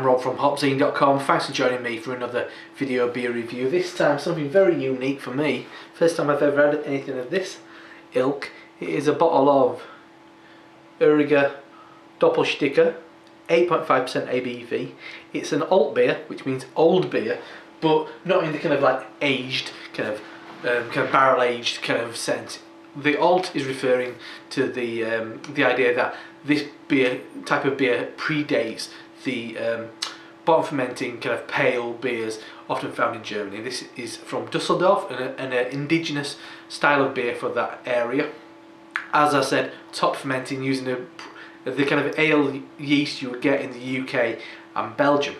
Rob from HopZine.com. Thanks for joining me for another video beer review. This time something very unique for me. First time I've ever had anything of this ilk. It is a bottle of Uerige Doppel Sticke, 8.5% ABV. It's an alt beer, which means old beer, but not in the kind of like aged, kind of barrel aged kind of sense. The alt is referring to the idea that this type of beer predates the bottom fermenting kind of pale beers often found in Germany. This is from Dusseldorf, an indigenous style of beer for that area. As I said, top fermenting using the kind of ale yeast you would get in the UK and Belgium.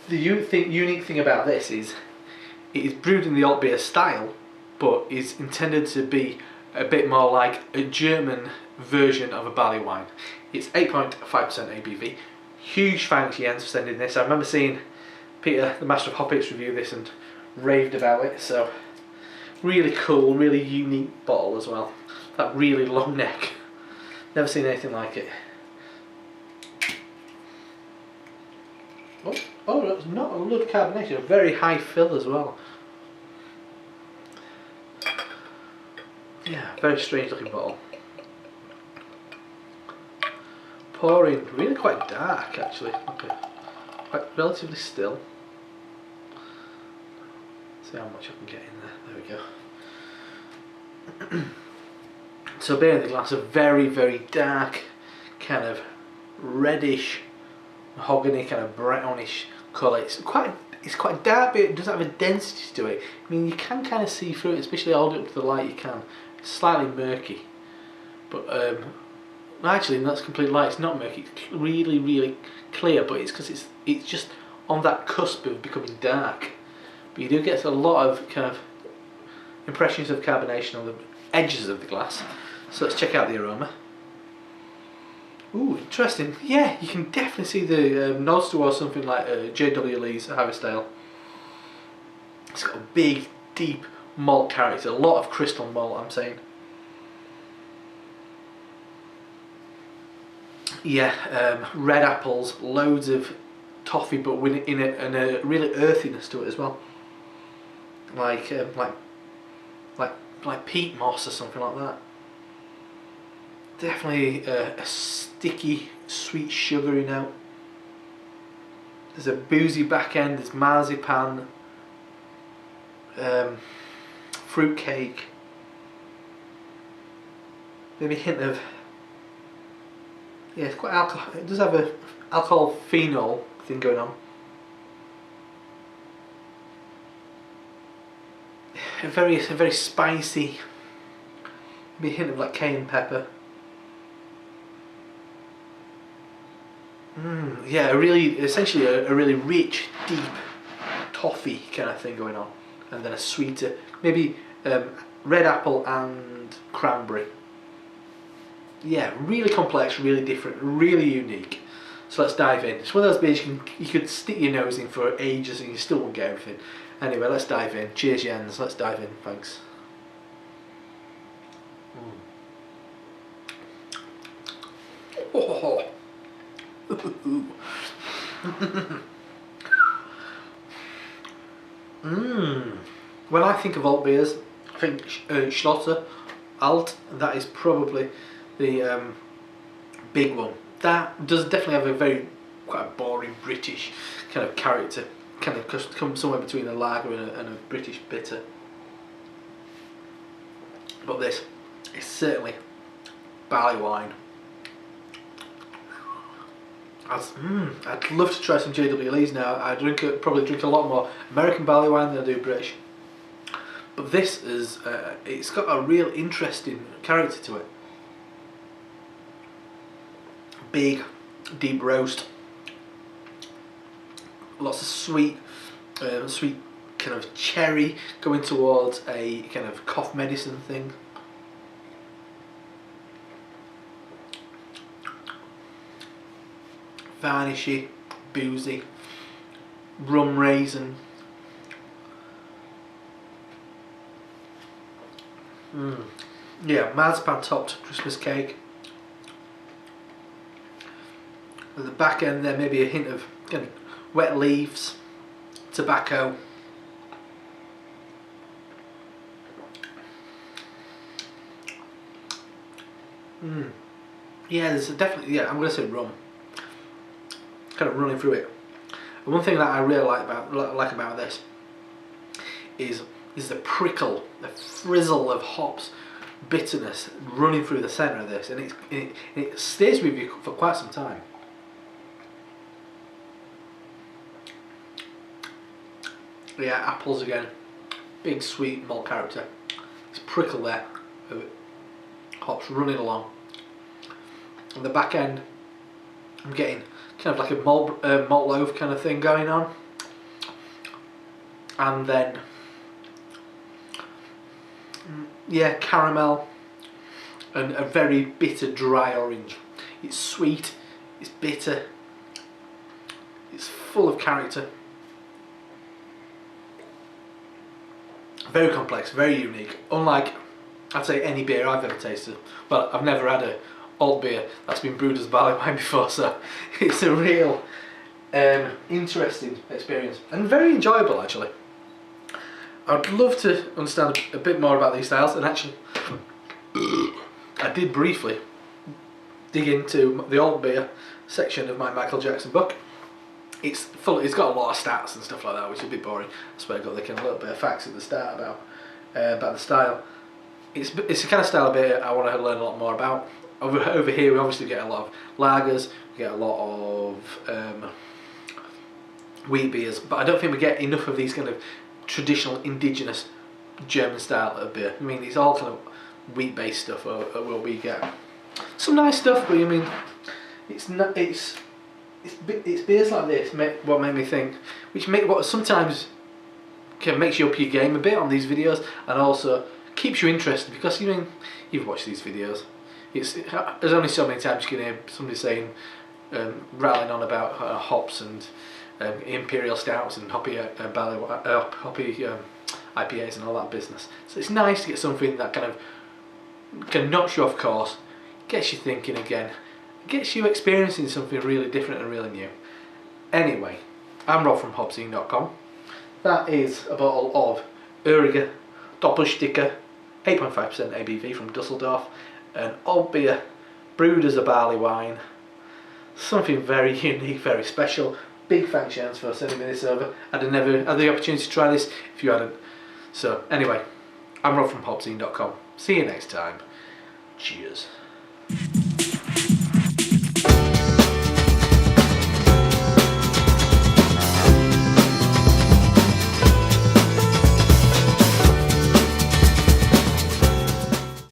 The unique thing about this is it is brewed in the alt beer style, but is intended to be a bit more like a German version of a barley wine. It's 8.5% ABV. Huge thanks Jens for sending this. I remember seeing Peter, the master of Hoppix, review this and raved about it. So really cool, really unique bottle as well. That really long neck. Never seen anything like it. Oh, that's not a lot of carbonation. A very high fill as well. Yeah, very strange looking bottle. Pouring really quite dark actually. Okay, quite relatively still. See how much I can get in there. There we go. So beer in the glass, a very, very dark, kind of reddish, mahogany, kind of brownish colour. It's quite dark, but it doesn't have a density to it. I mean, you can kind of see through it, especially holding it up to the light. You can. It's slightly murky, but actually that's complete light. It's not murky. It's really, really clear, but it's because it's just on that cusp of becoming dark. But you do get a lot of kind of impressions of carbonation on the edges of the glass. So let's check out the aroma. Ooh, interesting. Yeah, you can definitely see the nods towards something like J.W. Lee's Harvest Ale. It's got a big, deep malt character, a lot of crystal malt, I'm saying. Yeah, red apples, loads of toffee, but in a really earthiness to it as well. Like peat moss or something like that. Definitely a sticky, sweet, sugary note. There's a boozy back end. There's marzipan, fruit cake, maybe a hint of, yeah, it's quite alcohol. It does have a alcohol phenol thing going on. A very spicy, maybe a hint of like cayenne pepper. Yeah, essentially a really rich, deep toffee kind of thing going on, and then a sweeter, maybe red apple and cranberry. Yeah, really complex, really different, really unique. So let's dive in. It's one of those beers you could stick your nose in for ages and you still won't get everything. Anyway, let's dive in. Cheers, Jens. Let's dive in. Thanks. Oh. When I think of alt beers, I think Schlotter Alt. That is probably the big one. That does definitely have a quite boring British kind of character. Kind of comes somewhere between a lager and a British bitter. But this is certainly barley wine. I'd love to try some J.W. Lee's now. I probably drink a lot more American barley wine than I do British. But this is, it's got a real interesting character to it. Big, deep roast. Lots of sweet kind of cherry going towards a kind of cough medicine thing. Varnishy, boozy, rum raisin. Yeah, marzipan topped Christmas cake. At the back end there, maybe a hint of Again, wet leaves, tobacco. Yeah, there's definitely, yeah, I'm going to say rum. Kind of running through it. And one thing that I really like about this is the prickle, the frizzle of hops, bitterness running through the centre of this, and it stays with you for quite some time. Yeah, apples again, big sweet malt character. It's prickle there of it. Hops running along. On the back end, I'm getting kind of like a malt loaf kind of thing going on, and then yeah, caramel and a very bitter dry orange. It's sweet, it's bitter, it's full of character. Very complex, very unique. Unlike, I'd say, any beer I've ever tasted. Well, I've never had a old beer that's been brewed as barley wine before, so it's a real interesting experience and very enjoyable actually. I'd love to understand a bit more about these styles, and actually I did briefly dig into the old beer section of my Michael Jackson book. It's got a lot of stats and stuff like that, which is a bit boring. That's why I got like a little bit of facts at the start about the style. It's the kind of style of beer I want to learn a lot more about. Over here we obviously get a lot of lagers, we get a lot of wheat beers, but I don't think we get enough of these kind of traditional indigenous German style of beer. I mean, it's all kind of wheat based stuff are what we get. Some nice stuff, but I mean, it's beers like this what made me think, what sometimes makes you up your game a bit on these videos, and also keeps you interested, because you mean you've watched these videos. There's only so many times you can hear somebody saying, rattling on about hops and imperial stouts and hoppy IPAs and all that business. So it's nice to get something that kind of can knock you off course, gets you thinking again, gets you experiencing something really different and really new. Anyway, I'm Rob from HopZine.com. That is a bottle of Uerige Doppel Sticke, 8.5% ABV from Dusseldorf, an old beer brewed as a barley wine. Something very unique, very special. Big thanks, Jens, for sending me this over. I'd never had the opportunity to try this if you hadn't. So anyway, I'm Rob from HopZine.com. See you next time. Cheers.